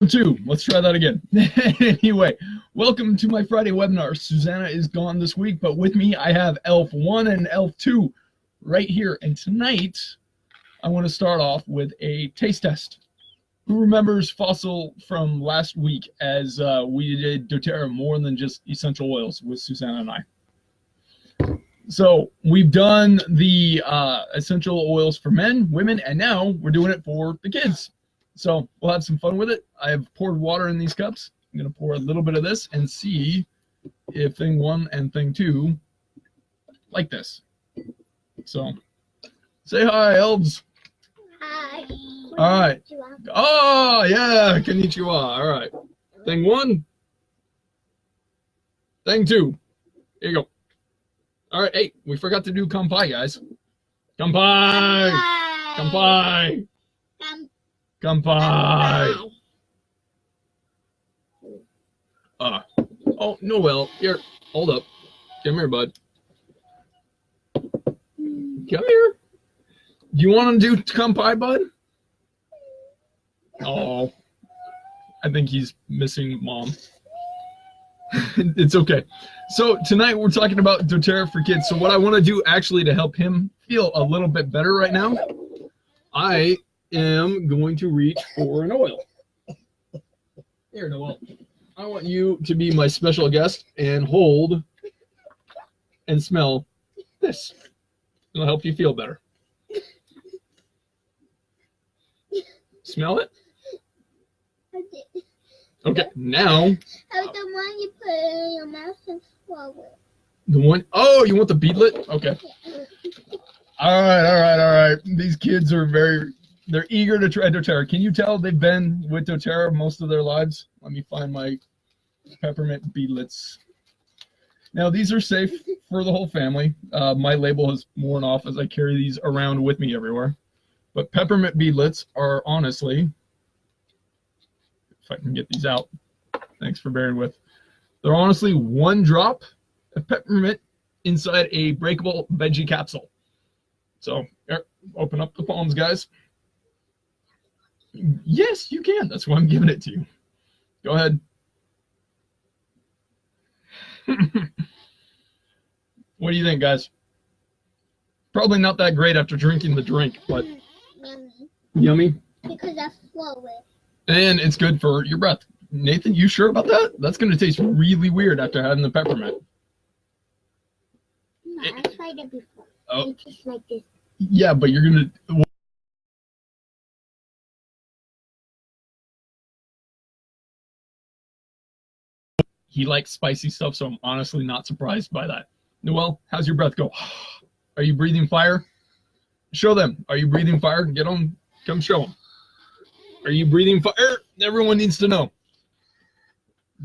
Two. Let's try that again. Anyway, welcome to my Friday webinar. Susanna is gone this week, but with me I have Elf 1 and Elf 2 right here. And tonight I want to start off with a taste test. Who remembers Fossil from last week as we did doTERRA more than just essential oils with Susanna and I? So we've done the essential oils for men, women, and now we're doing it for the kids. So we'll have some fun with it. I have poured water in these cups. I'm going to pour a little bit of this and see if thing 1 and thing 2 like this. So say hi, elves. Hi. All right. Oh, yeah. Konnichiwa. All right. Thing 1. Thing 2. Here you go. All right. Hey, we forgot to do kanpai, guys. Kanpai. Kanpai. Kanpai. Oh, Noel, here, hold up. Come here, bud. Come here. Do you want to do kanpai, bud? Oh, I think he's missing mom. It's okay. So tonight we're talking about doTERRA for kids. So what I want to do actually to help him feel a little bit better right now, I am going to reach for an oil. Here, Noel. I want you to be my special guest and hold and smell this. It'll help you feel better. Smell it? Okay, now. Oh, the one you put in your mouth and swallow. The one, oh, you want the beadlet? Okay. All right. These kids are they're eager to try doTERRA. Can you tell they've been with doTERRA most of their lives? Let me find my peppermint beadlets. Now, these are safe for the whole family. My label has worn off as I carry these around with me everywhere. But peppermint beadlets are honestly, if I can get these out, thanks for bearing with. They're honestly 1 drop of peppermint inside a breakable veggie capsule. So, here, open up the palms, guys. Yes, you can. That's why I'm giving it to you. Go ahead. What do you think, guys? Probably not that great after drinking the drink, but yummy. Because I swallow it. And it's good for your breath. Nathan, you sure about that? That's going to taste really weird after having the peppermint. No, I tried it before. Oh. It tastes like this. Yeah, but you're going to... He likes spicy stuff, so I'm honestly not surprised by that. Noel, how's your breath go? Are you breathing fire? Show them. Are you breathing fire? Get on. Come show them. Are you breathing fire? Everyone needs to know.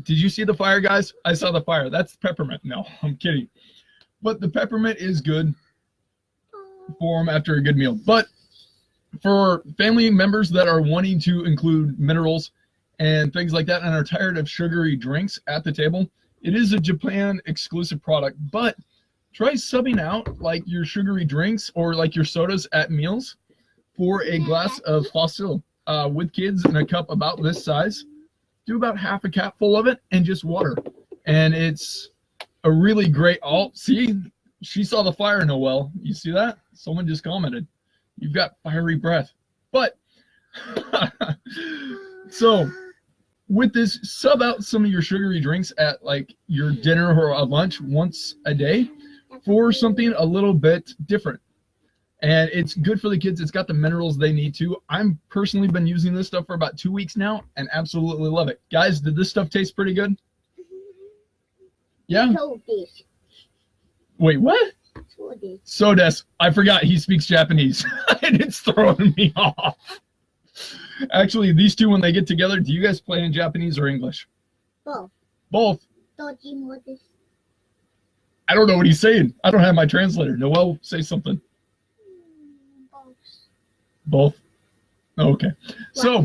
Did you see the fire, guys? I saw the fire. That's peppermint. No, I'm kidding. But the peppermint is good for them after a good meal. But for family members that are wanting to include minerals and things like that and are tired of sugary drinks at the table, it is a Japan exclusive product, but try subbing out like your sugary drinks or like your sodas at meals for a glass of Fossil with kids in a cup about this size. Do about half a cup full of it and just water. And it's a really great, see, she saw the fire, Noel. You see that? Someone just commented. You've got fiery breath. But, so with this, sub out some of your sugary drinks at like your dinner or a lunch once a day for something a little bit different. And it's good for the kids. It's got the minerals they need to. I'm personally been using this stuff for about 2 weeks now and absolutely love it. Guys, did this stuff taste pretty good? Yeah? Wait, what? Sodes. I forgot he speaks Japanese. And it's throwing me off. Actually, these two, when they get together, do you guys play in Japanese or English? Both. Both. I don't know what he's saying. I don't have my translator. Noel, say something. Both. Okay. So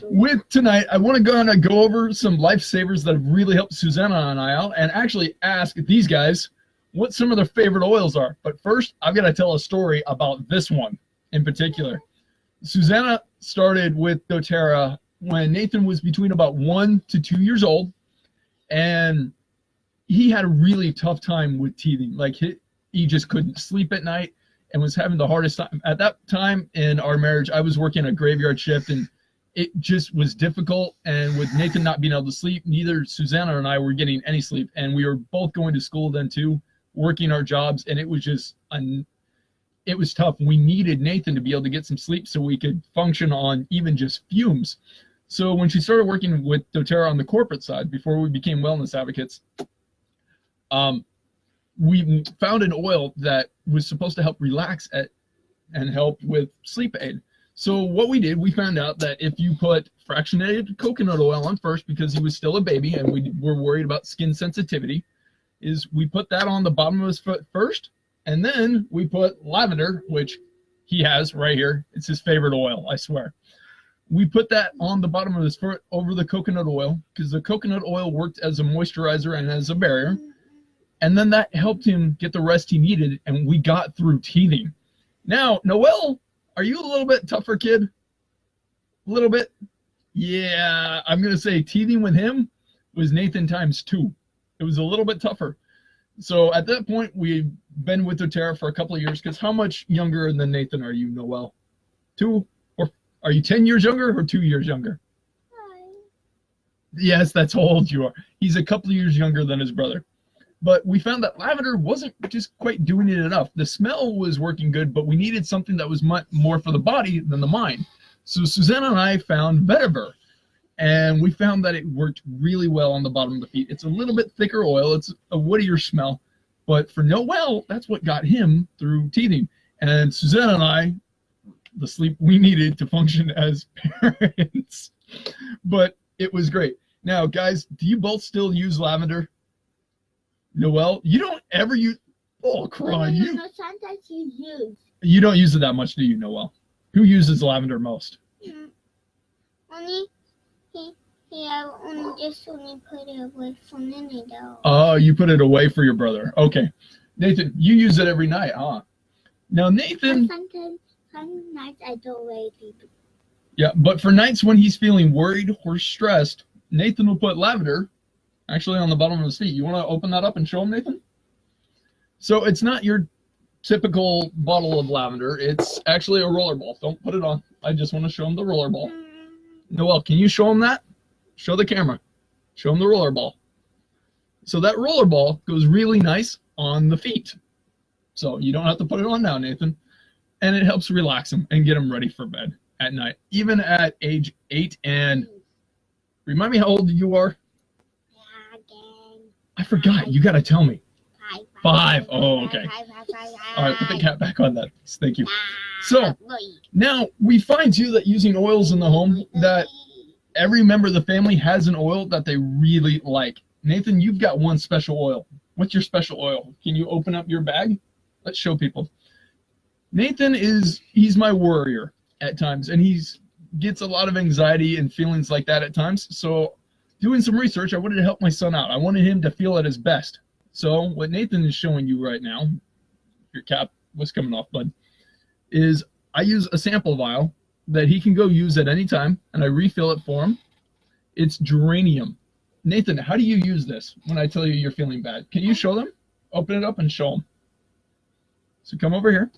with tonight, I want to go over some lifesavers that have really helped Susanna and I out and actually ask these guys what some of their favorite oils are. But first, I've got to tell a story about this one in particular. Susanna started with doTERRA when Nathan was between about 1 to 2 years old, and he had a really tough time with teething. Like he just couldn't sleep at night and was having the hardest time. At that time in our marriage, I was working a graveyard shift, and it just was difficult. And with Nathan not being able to sleep, neither Susanna and I were getting any sleep. And we were both going to school then too, working our jobs, and it was just it was tough. We needed Nathan to be able to get some sleep so we could function on even just fumes. So when she started working with doTERRA on the corporate side, before we became wellness advocates, we found an oil that was supposed to help relax and help with sleep aid. So what we did, we found out that if you put fractionated coconut oil on first, because he was still a baby and we were worried about skin sensitivity, is we put that on the bottom of his foot first, and then we put lavender, which he has right here. It's his favorite oil, I swear. We put that on the bottom of his foot over the coconut oil, because the coconut oil worked as a moisturizer and as a barrier. And then that helped him get the rest he needed, and we got through teething. Now, Noel, are you a little bit tougher kid? A little bit? Yeah, I'm going to say teething with him was Nathan times 2. It was a little bit tougher. So at that point, we've been with doTERRA for a couple of years, because how much younger than Nathan are you, Noel? 2? Or are you 10 years younger or 2 years younger? 5. Yes, that's how old you are. He's a couple of years younger than his brother. But we found that lavender wasn't just quite doing it enough. The smell was working good, but we needed something that was much more for the body than the mind. So Susanna and I found vetiver, and we found that it worked really well on the bottom of the feet. It's a little bit thicker oil. It's a woodier smell. But for Noel, that's what got him through teething. And Susanna and I, the sleep we needed to function as parents. But it was great. Now, guys, do you both still use lavender? Noel, you don't ever use. Oh, cry! No, sometimes you use. You don't use it that much, do you, Noel? Who uses lavender most? Only only just only put it away from Nene though. Oh, you put it away for your brother. Okay, Nathan, you use it every night, huh? Now, Nathan. Some nights I don't really. Yeah, but for nights when he's feeling worried or stressed, Nathan will put lavender actually on the bottom of his feet. You want to open that up and show him, Nathan? So it's not your typical bottle of lavender. It's actually a rollerball. Don't put it on. I just want to show him the rollerball. Noel, can you show him that? Show the camera. Show him the rollerball. So that rollerball goes really nice on the feet. So you don't have to put it on now, Nathan. And it helps relax him and get him ready for bed at night. Even at age 8 and... Remind me how old you are? I forgot. You got to tell me. 5. Oh, okay. All right, put the cap back on that. Thank you. So, now we find, too, that using oils in the home, that every member of the family has an oil that they really like. Nathan, you've got one special oil. What's your special oil? Can you open up your bag? Let's show people. Nathan he's my worrier at times, and gets a lot of anxiety and feelings like that at times. So, doing some research, I wanted to help my son out. I wanted him to feel at his best. So what Nathan is showing you right now, your cap was coming off, bud, is I use a sample vial that he can go use at any time, and I refill it for him. It's geranium. Nathan, how do you use this when I tell you you're feeling bad? Can you show them? Open it up and show them. So come over here.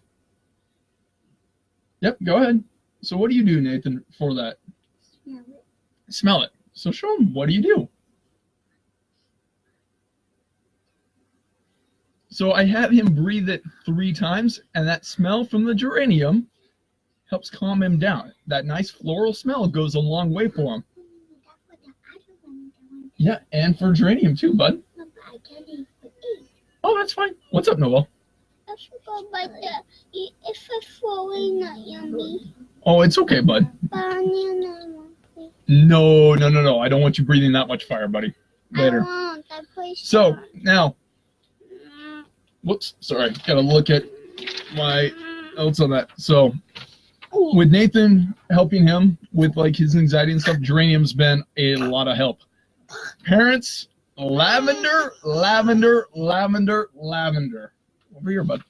Yep, go ahead. So what do you do, Nathan, for that? Smell it. Smell it. So show them, what do you do? So I have him breathe it 3 times, and that smell from the geranium helps calm him down. That nice floral smell goes a long way for him. Yeah, and for geranium too, bud. Oh, that's fine. What's up, Noel? But if it's flowing, not yummy. Oh, it's okay, bud. No. I don't want you breathing that much fire, buddy. Later. So, now, whoops, sorry. Gotta look at my notes on that. So, with Nathan helping him with like his anxiety and stuff, geranium's been a lot of help. Parents, lavender. Over here, bud.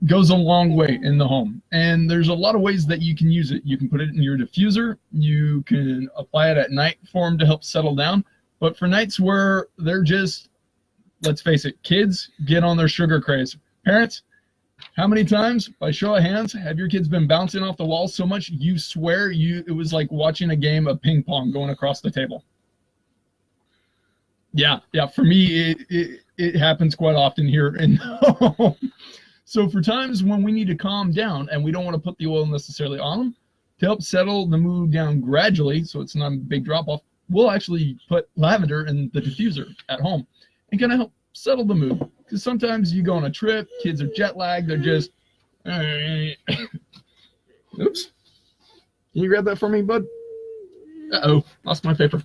goes a long way in the home. And there's a lot of ways that you can use it. You can put it in your diffuser. You can apply it at night for them to help settle down. But for nights where they're just, let's face it, kids get on their sugar craze. Parents, how many times, by show of hands, have your kids been bouncing off the walls so much you swear it was like watching a game of ping pong going across the table? Yeah, for me, it happens quite often here in the home. So for times when we need to calm down and we don't want to put the oil necessarily on them, to help settle the mood down gradually so it's not a big drop-off, we'll actually put lavender in the diffuser at home and kind of help settle the mood. Because sometimes you go on a trip, kids are jet lagged, they're just, oops. Can you grab that for me, bud? Uh-oh, lost my paper.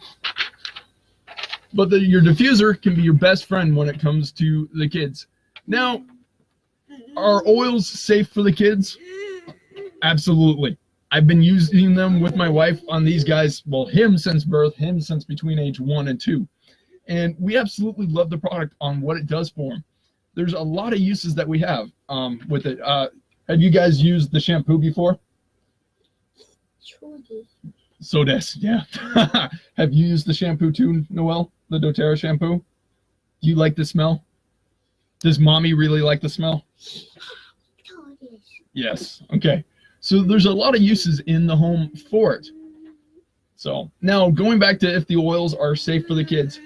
But your diffuser can be your best friend when it comes to the kids. Now, are oils safe for the kids? Absolutely. I've been using them with my wife on these guys, well, him since birth, him since between age 1 and 2. And we absolutely love the product on what it does for him. There's a lot of uses that we have with it. Have you guys used the shampoo before? So des, yeah. Have you used the shampoo too, Noelle? The doTERRA shampoo? Do you like the smell? Does mommy really like the smell? Yes. Okay. So there's a lot of uses in the home for it. So now going back to if the oils are safe for the kids,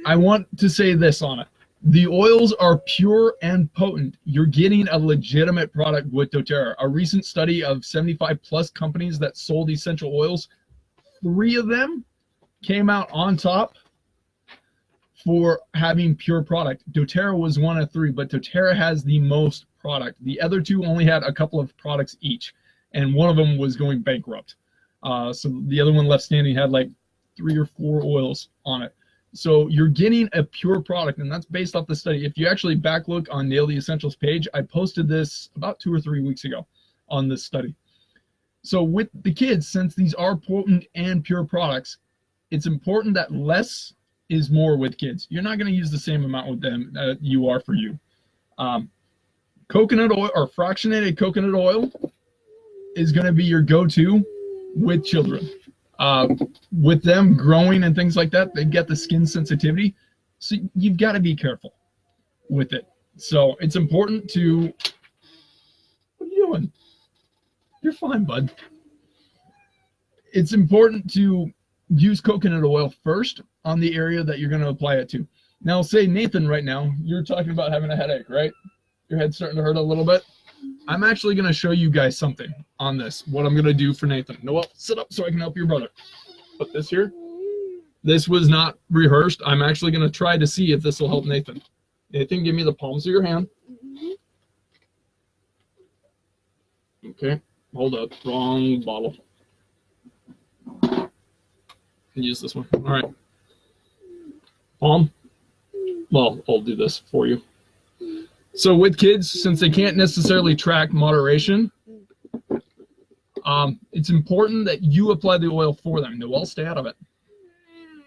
I want to say this on it. The oils are pure and potent. You're getting a legitimate product with doTERRA. A recent study of 75 plus companies that sold essential oils, 3 of them came out on top for having pure product. doTERRA was 1 of 3, but doTERRA has the most product. The other 2 only had a couple of products each, and one of them was going bankrupt. So the other one left standing had like 3 or 4 oils on it. So you're getting a pure product, and that's based off the study. If you actually back look on Nail the Essentials page, I posted this about 2 or 3 weeks ago on this study. So with the kids, since these are potent and pure products, it's important that less is more with kids. You're not going to use the same amount with them that you are for you. Coconut oil or fractionated coconut oil is going to be your go-to with children. With them growing and things like that, they get the skin sensitivity. So you've got to be careful with it. So it's important to, what are you doing? You're fine, bud. It's important to use coconut oil first on the area that you're going to apply it to. Now, say Nathan right now, you're talking about having a headache, right? Your head's starting to hurt a little bit. I'm actually going to show you guys something on this, what I'm going to do for Nathan. Noelle, sit up so I can help your brother. Put this here. This was not rehearsed. I'm actually going to try to see if this will help Nathan. Nathan, give me the palms of your hand. Okay, hold up. Wrong bottle. Use this one. All right. Palm. Well, I'll do this for you. So with kids, since they can't necessarily track moderation, it's important that you apply the oil for them. Noelle, stay out of it.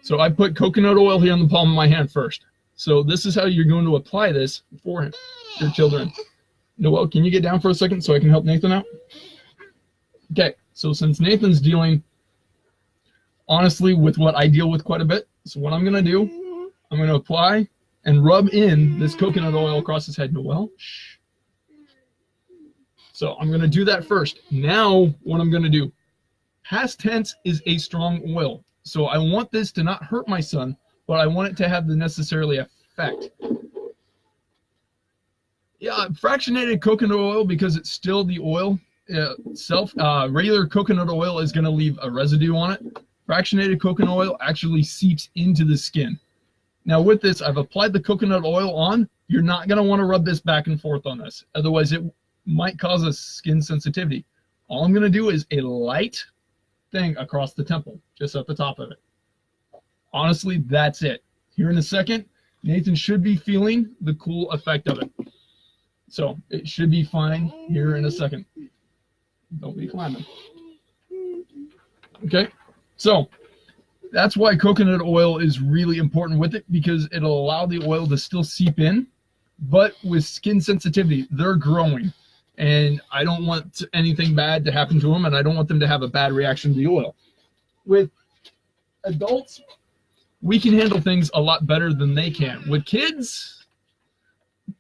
So I put coconut oil here on the palm of my hand first. So this is how you're going to apply this for your children. Noelle, can you get down for a second so I can help Nathan out? Okay, so since Nathan's dealing, honestly, with what I deal with quite a bit, so what I'm going to do, I'm going to apply and rub in this coconut oil across his head. Noelle, shh. So I'm going to do that first. Now what I'm going to do, past tense is a strong oil. So I want this to not hurt my son, but I want it to have the necessarily effect. Yeah, fractionated coconut oil, because it's still the oil itself. Regular coconut oil is going to leave a residue on it. Fractionated coconut oil actually seeps into the skin. Now with this, I've applied the coconut oil on. You're not going to want to rub this back and forth on this. Otherwise, it might cause a skin sensitivity. All I'm going to do is a light thing across the temple, just at the top of it. Honestly, that's it. Here in a second, Nathan should be feeling the cool effect of it. So it should be fine here in a second. Don't be climbing. Okay, so that's why coconut oil is really important with it, because it'll allow the oil to still seep in, but with skin sensitivity, they're growing. and I don't want anything bad to happen to them, and I don't want them to have a bad reaction to the oil. With adults, we can handle things a lot better than they can. With kids,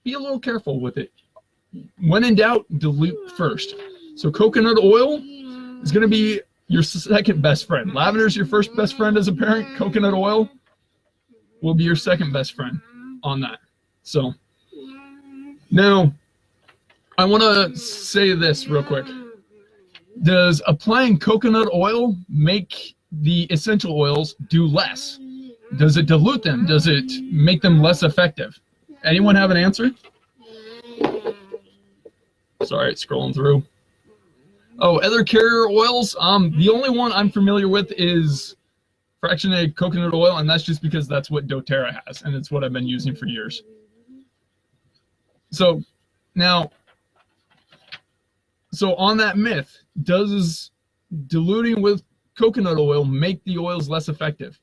be a little careful with it. When in doubt, dilute first. So coconut oil is going to be your second best friend. Lavender is your first best friend as a parent. Coconut oil will be your second best friend on that. So now I want to say this real quick. Does applying coconut oil make the essential oils do less? Does it dilute them? Does it make them less effective? Anyone have an answer? Sorry, it's scrolling through. Oh, other carrier oils. The only one I'm familiar with is fractionated coconut oil, and that's just because that's what doTERRA has, and it's what I've been using for years. So now, on that myth, does diluting with coconut oil make the oils less effective?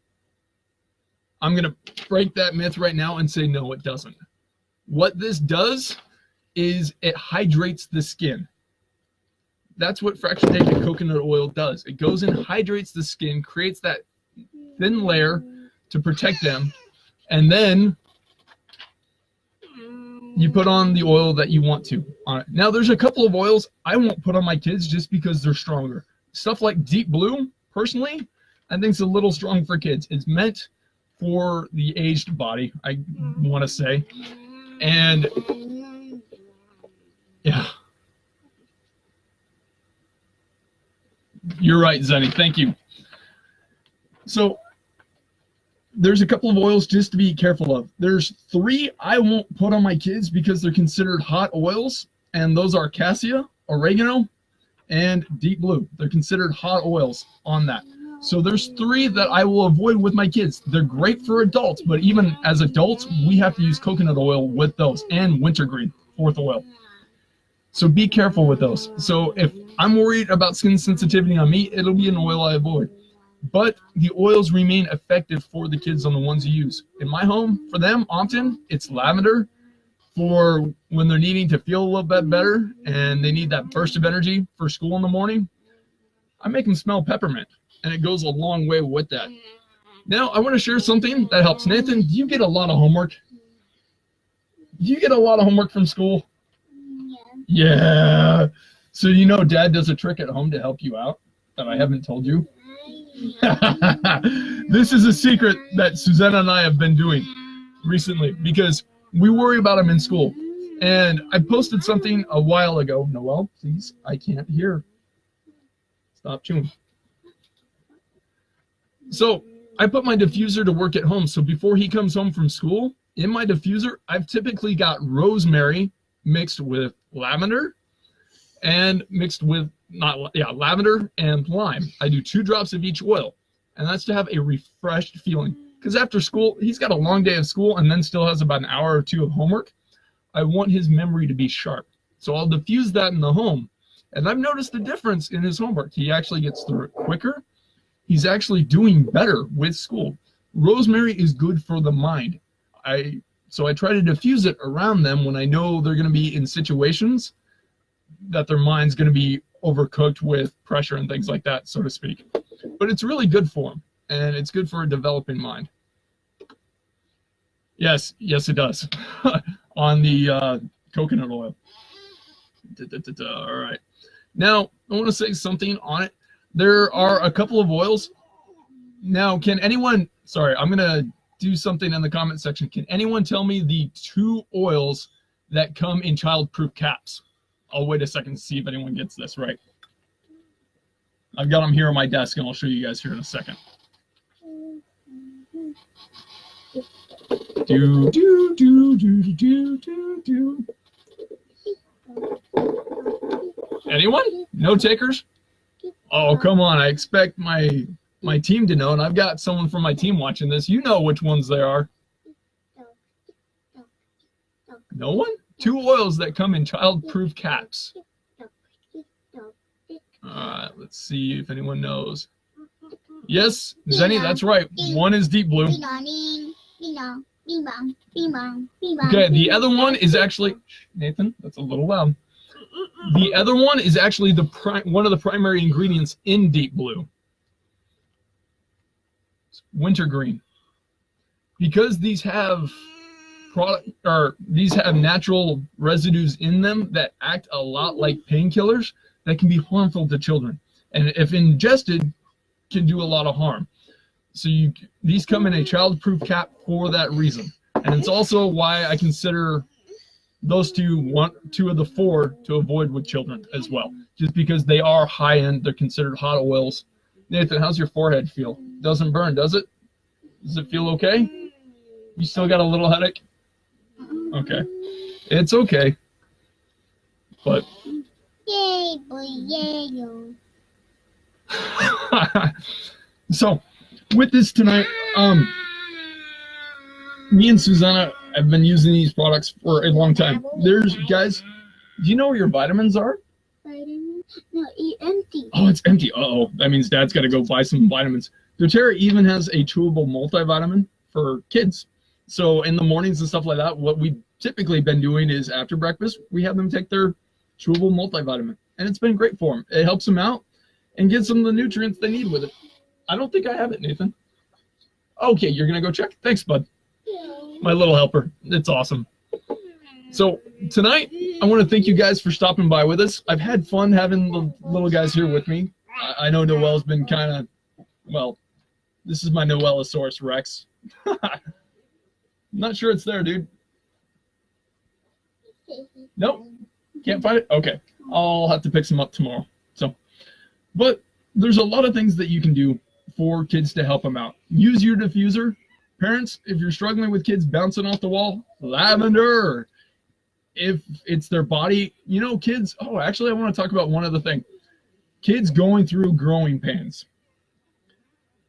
I'm going to break that myth right now and say no, it doesn't. What this does is it hydrates the skin. That's what fractionated coconut oil does. It goes and hydrates the skin, creates that thin layer to protect them, and then you put on the oil that you want to on it. Now, there's a couple of oils I won't put on my kids just because they're stronger. Stuff like Deep Blue, personally, I think it's a little strong for kids. It's meant for the aged body, I want to say. And yeah. You're right, Zenny. Thank you. So there's a couple of oils just to be careful of. There's 3 I won't put on my kids because they're considered hot oils, and those are cassia, oregano, and Deep Blue. They're considered hot oils on that. So there's 3 that I will avoid with my kids. They're great for adults, but even as adults, we have to use coconut oil with those, and wintergreen, 4th oil. So be careful with those. So if I'm worried about skin sensitivity on me, it'll be an oil I avoid. But the oils remain effective for the kids on the ones you use. In my home, for them, often, it's lavender for when they're needing to feel a little bit better and they need that burst of energy for school in the morning. I make them smell peppermint, and it goes a long way with that. Now, I want to share something that helps. Nathan, do you get a lot of homework? Do you get a lot of homework from school? Yeah. So you know Dad does a trick at home to help you out that I haven't told you? This is a secret that Susanna and I have been doing recently because we worry about him in school. And I posted something a while ago. Noelle, please, I can't hear. Stop chewing. So I put my diffuser to work at home. So before he comes home from school, in my diffuser, I've typically got rosemary mixed with lavender and mixed with lavender and lime. I do 2 drops of each oil, and that's to have a refreshed feeling. Because after school, he's got a long day of school and then still has about an hour or 2 of homework. I want his memory to be sharp. So I'll diffuse that in the home. And I've noticed a difference in his homework. He actually gets through it quicker. He's actually doing better with school. Rosemary is good for the mind. So I try to diffuse it around them when I know they're going to be in situations that their mind's going to be overcooked with pressure and things like that, so to speak. But it's really good for them, and it's good for a developing mind. Yes, it does. On the coconut oil. All right. Now, I want to say something on it. There are a couple of oils. Now, can anyone, sorry, I'm going to do something in the comment section. Can anyone tell me the 2 oils that come in child-proof caps? I'll wait a second to see if anyone gets this right. I've got them here on my desk, and I'll show you guys here in a second. Anyone? No takers? Oh, come on. I expect my team to know, and I've got someone from my team watching this. You know which ones they are. No one? 2 oils that come in child-proof caps. All right, let's see if anyone knows. Yes, Zenny, that's right. One is Deep Blue. Okay, the other one is actually, Nathan, that's a little loud. The other one is actually one of the primary ingredients in deep blue. It's wintergreen. Because these have natural residues in them that act a lot like painkillers that can be harmful to children, and if ingested can do a lot of harm. So these come in a child-proof cap for that reason, and it's also why I consider those two of the four to avoid with children as well, just because they are high-end. They're considered hot oils. Nathan, how's your forehead feel? Doesn't burn, does it? Does it feel okay? You still got a little headache? Okay. It's okay. But Yay, boy, yay, yo. So, with this tonight, me and Susanna have been using these products for a long time. Guys, do you know where your vitamins are? Vitamins? No, eat empty. Oh, it's empty. Uh-oh. That means Dad's got to go buy some vitamins. doTERRA even has a chewable multivitamin for kids. So in the mornings and stuff like that, what we've typically been doing is after breakfast, we have them take their chewable multivitamin. And it's been great for them. It helps them out and gets them the nutrients they need with it. I don't think I have it, Nathan. Okay, you're going to go check? Thanks, bud. My little helper. It's awesome. So tonight, I want to thank you guys for stopping by with us. I've had fun having the little guys here with me. I know Noelle's been kind of, well, this is my Noellosaurus Rex. Not sure it's there, dude. Nope. Can't find it? Okay. I'll have to pick some up tomorrow. But there's a lot of things that you can do for kids to help them out. Use your diffuser. Parents, if you're struggling with kids bouncing off the wall, lavender. If it's their body, kids. Oh, actually, I want to talk about one other thing. Kids going through growing pains.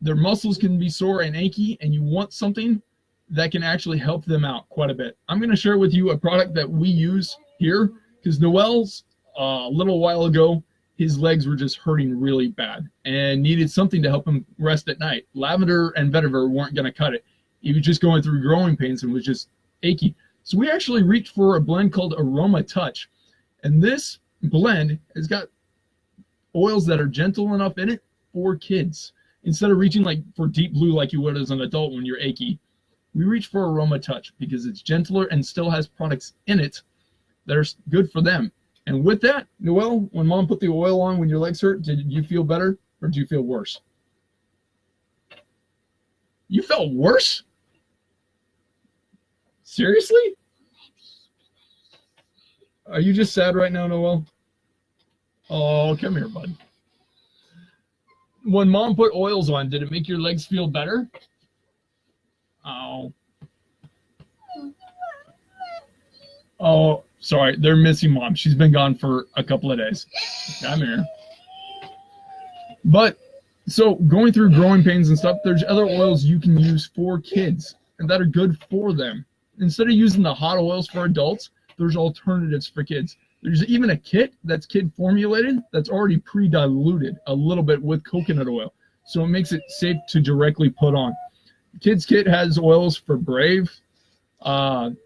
Their muscles can be sore and achy, and you want something that can actually help them out quite a bit. I'm going to share with you a product that we use here because Noelle's a little while ago, his legs were just hurting really bad and needed something to help him rest at night. Lavender and vetiver weren't going to cut it. He was just going through growing pains and was just achy. So we actually reached for a blend called Aroma Touch. And this blend has got oils that are gentle enough in it for kids. Instead of reaching for deep blue like you would as an adult when you're achy, we reach for Aroma Touch because it's gentler and still has products in it that are good for them. And with that, Noelle, when Mom put the oil on when your legs hurt, did you feel better or did you feel worse? You felt worse? Seriously? Are you just sad right now, Noelle? Oh, come here, bud. When Mom put oils on, did it make your legs feel better? Oh. Oh, sorry. They're missing Mom. She's been gone for a couple of days. Come here. But, so going through growing pains and stuff, there's other oils you can use for kids and that are good for them. Instead of using the hot oils for adults, there's alternatives for kids. There's even a kit that's kid formulated that's already pre-diluted a little bit with coconut oil. So it makes it safe to directly put on. Kids kit has oils for brave and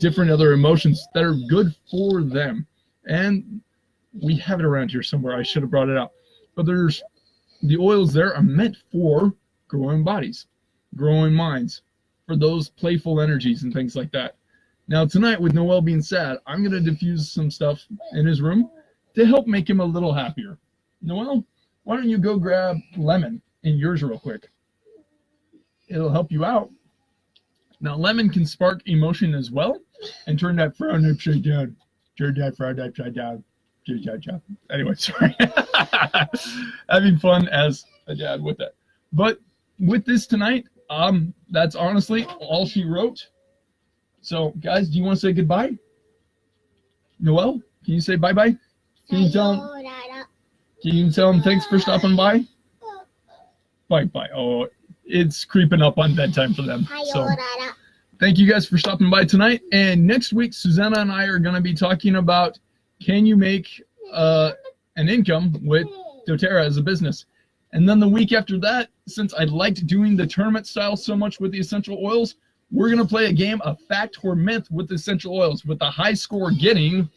different other emotions that are good for them. And we have it around here somewhere. I should have brought it out. But the oils there are meant for growing bodies, growing minds, for those playful energies and things like that. Now tonight, with Noelle being sad, I'm going to diffuse some stuff in his room to help make him a little happier. Noelle, why don't you go grab lemon in yours real quick? It'll help you out. Now, lemon can spark emotion as well and turn that frown upside down. Turn that frown upside down. Anyway, sorry. Having fun as a dad with that. But with this tonight, that's honestly all she wrote. So, guys, do you want to say goodbye? Noelle, can you say bye-bye? Can you tell him thanks for stopping by? Bye-bye. Oh, it's creeping up on bedtime for them. So, thank you guys for stopping by tonight. And next week, Susanna and I are going to be talking about can you make an income with doTERRA as a business. And then the week after that, since I liked doing the tournament style so much with the essential oils, we're going to play a game of fact or myth with essential oils, with the high score getting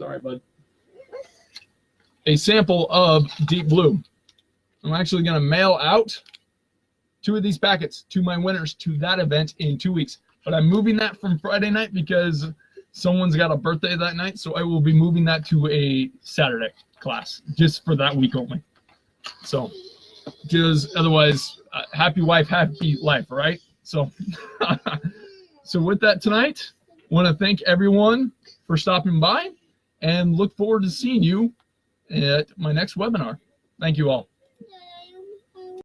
Sorry, bud. A sample of Deep Blue. I'm actually going to mail out 2 of these packets to my winners to that event in 2 weeks. But I'm moving that from Friday night because someone's got a birthday that night. So I will be moving that to a Saturday class just for that week only. So, because otherwise, happy wife, happy life, right? So, so with that tonight, I want to thank everyone for stopping by and look forward to seeing you at my next webinar. Thank you all.